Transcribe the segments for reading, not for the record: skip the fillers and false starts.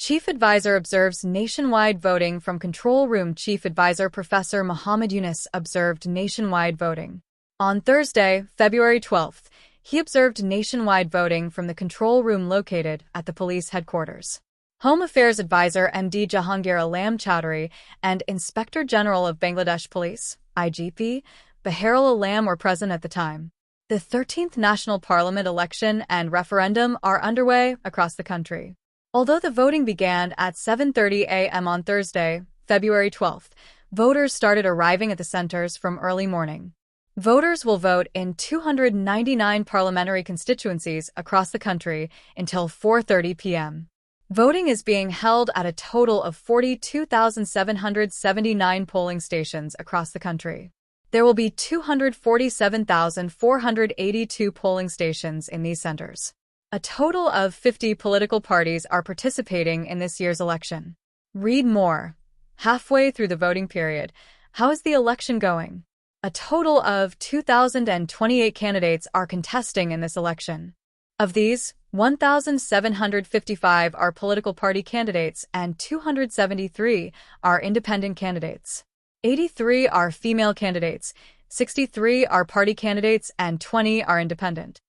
Chief Advisor observes nationwide voting from Control Room. Chief Advisor Professor Muhammad Yunus observed nationwide voting. On Thursday, February 12th, he observed nationwide voting from the control room located at the police headquarters. Home Affairs Advisor MD Jahangir Chowdhury and Inspector General of Bangladesh Police, IGP, Baharul were present at the time. The 13th National Parliament election and referendum are underway across the country. Although the voting began at 7:30 a.m. on Thursday, February 12th, voters started arriving at the centers from early morning. Voters will vote in 299 parliamentary constituencies across the country until 4:30 p.m. Voting is being held at a total of 42,779 polling stations across the country. There will be 247,482 polling stations in these centers. A total of 50 political parties are participating in this year's election. Read more. Halfway through the voting period, how is the election going? A total of 2,028 candidates are contesting in this election. Of these, 1,755 are political party candidates and 273 are independent candidates. 83 are female candidates, 63 are party candidates, and 20 are independent.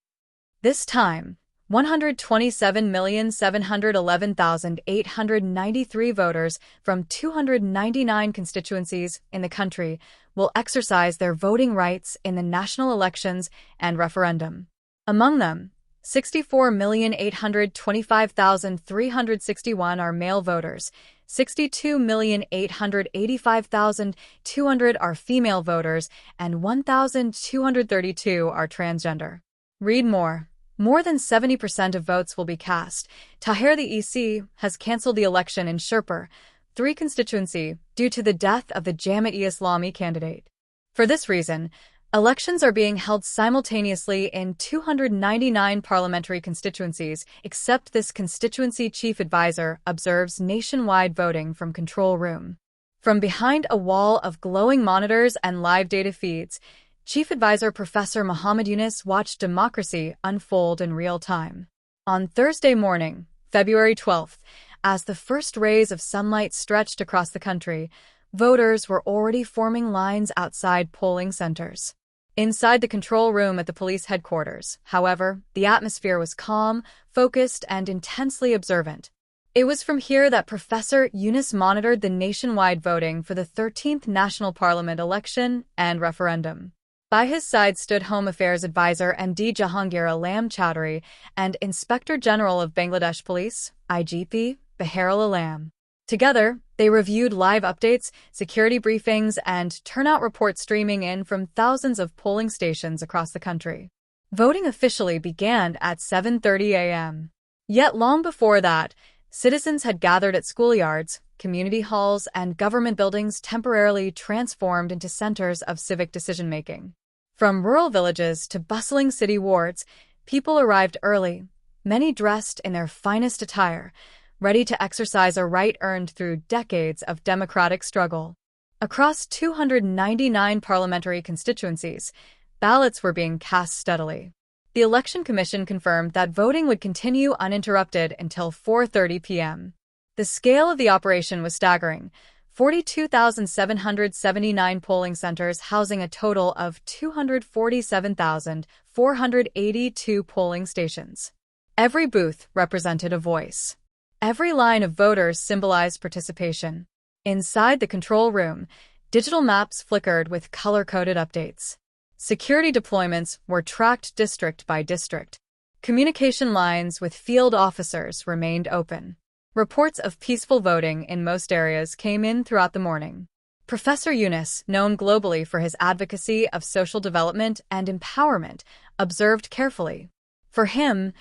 This time, 127,711,893 voters from 299 constituencies in the country will exercise their voting rights in the national elections and referendum. Among them, 64,825,361 are male voters, 62,885,200 are female voters, and 1,232 are transgender. Read more. More than 70% of votes will be cast. Tahir, the EC, has cancelled the election in Sherpur, 3 constituency, due to the death of the Jamaat-e-Islami candidate. For this reason, elections are being held simultaneously in 299 parliamentary constituencies, except this constituency. Chief Advisor observes nationwide voting from control room. From behind a wall of glowing monitors and live data feeds, Chief Advisor Professor Muhammad Yunus watched democracy unfold in real time. On Thursday morning, February 12th, as the first rays of sunlight stretched across the country, voters were already forming lines outside polling centers. Inside the control room at the police headquarters, however, the atmosphere was calm, focused, and intensely observant. It was from here that Professor Yunus monitored the nationwide voting for the 13th National Parliament election and referendum. By his side stood Home Affairs Advisor MD Jahangir Chowdhury and Inspector General of Bangladesh Police, IGP, Baharul. Together, they reviewed live updates, security briefings, and turnout reports streaming in from thousands of polling stations across the country. Voting officially began at 7:30 a.m. Yet long before that, citizens had gathered at schoolyards, community halls, and government buildings temporarily transformed into centers of civic decision-making. From rural villages to bustling city wards, people arrived early, many dressed in their finest attire, ready to exercise a right earned through decades of democratic struggle. Across 299 parliamentary constituencies, ballots were being cast steadily. The Election Commission confirmed that voting would continue uninterrupted until 4:30 p.m. The scale of the operation was staggering: 42,779 polling centers housing a total of 247,482 polling stations. Every booth represented a voice. Every line of voters symbolized participation. Inside the control room, digital maps flickered with color-coded updates. Security deployments were tracked district by district. Communication lines with field officers remained open. Reports of peaceful voting in most areas came in throughout the morning. Professor Yunus, known globally for his advocacy of social development and empowerment, observed carefully. For him,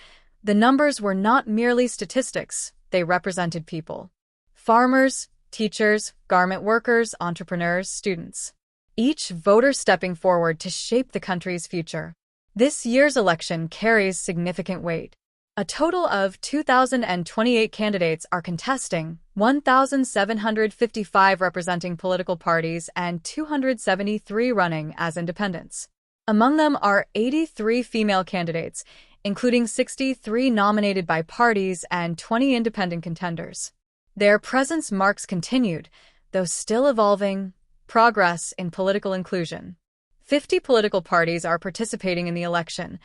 the numbers were not merely statistics, they represented people. Farmers, teachers, garment workers, entrepreneurs, students. Each voter stepping forward to shape the country's future. This year's election carries significant weight. A total of 2,028 candidates are contesting, 1,755 representing political parties and 273 running as independents. Among them are 83 female candidates, including 63 nominated by parties and 20 independent contenders. Their presence marks continued, though still evolving, progress in political inclusion. 50 political parties are participating in the election,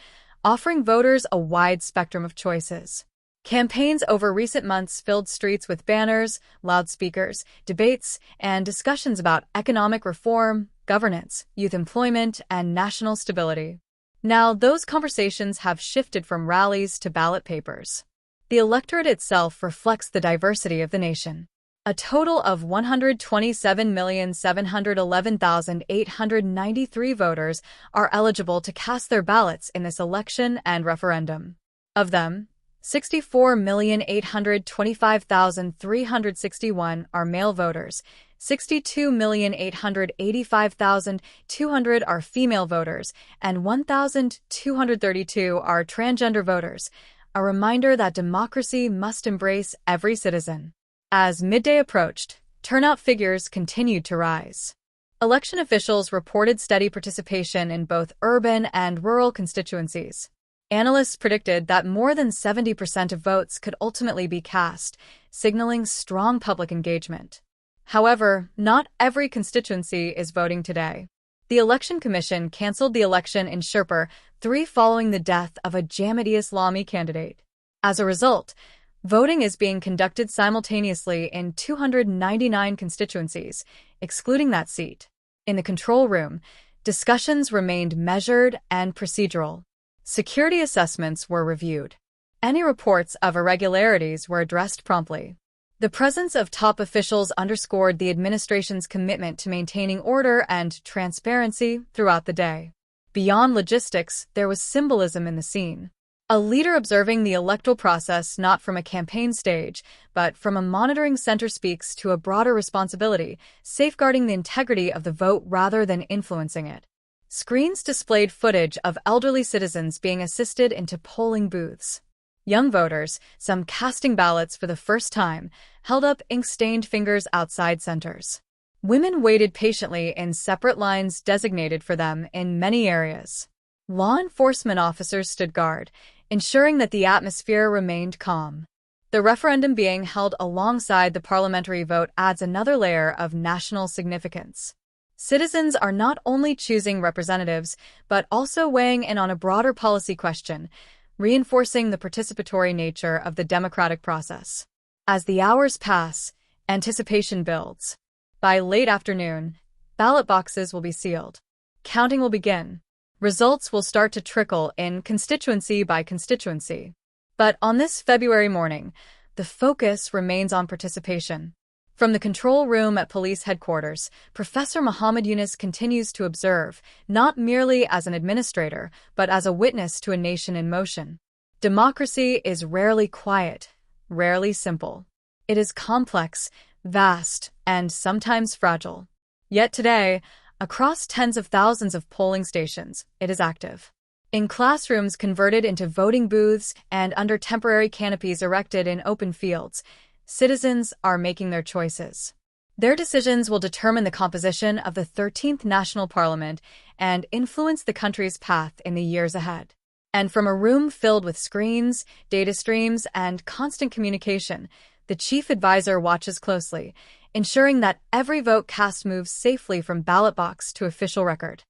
offering voters a wide spectrum of choices. Campaigns over recent months filled streets with banners, loudspeakers, debates, and discussions about economic reform, governance, youth employment, and national stability. Now, those conversations have shifted from rallies to ballot papers. The electorate itself reflects the diversity of the nation. A total of 127,711,893 voters are eligible to cast their ballots in this election and referendum. Of them, 64,825,361 are male voters, 62,885,200 are female voters, and 1,232 are transgender voters, a reminder that democracy must embrace every citizen. As midday approached, turnout figures continued to rise. Election officials reported steady participation in both urban and rural constituencies. Analysts predicted that more than 70% of votes could ultimately be cast, signaling strong public engagement. However, not every constituency is voting today. The Election Commission canceled the election in Sherpur 3 following the death of a Jamaat Islami candidate. As a result, voting is being conducted simultaneously in 299 constituencies, excluding that seat. In the control room, discussions remained measured and procedural. Security assessments were reviewed. Any reports of irregularities were addressed promptly. The presence of top officials underscored the administration's commitment to maintaining order and transparency throughout the day. Beyond logistics, there was symbolism in the scene. A leader observing the electoral process not from a campaign stage, but from a monitoring center speaks to a broader responsibility, safeguarding the integrity of the vote rather than influencing it. Screens displayed footage of elderly citizens being assisted into polling booths. Young voters, some casting ballots for the first time, held up ink-stained fingers outside centers. Women waited patiently in separate lines designated for them in many areas. Law enforcement officers stood guard, ensuring that the atmosphere remained calm. The referendum being held alongside the parliamentary vote adds another layer of national significance. Citizens are not only choosing representatives, but also weighing in on a broader policy question, reinforcing the participatory nature of the democratic process. As the hours pass, anticipation builds. By late afternoon, ballot boxes will be sealed. Counting will begin. Results will start to trickle in constituency by constituency. But on this February morning, the focus remains on participation. From the control room at police headquarters, Professor Muhammad Yunus continues to observe, not merely as an administrator, but as a witness to a nation in motion. Democracy is rarely quiet, rarely simple. It is complex, vast, and sometimes fragile. Yet today, across tens of thousands of polling stations, it is active. In classrooms converted into voting booths and under temporary canopies erected in open fields, citizens are making their choices. Their decisions will determine the composition of the 13th National Parliament and influence the country's path in the years ahead. And from a room filled with screens, data streams, and constant communication, the chief advisor watches closely, ensuring that every vote cast moves safely from ballot box to official record.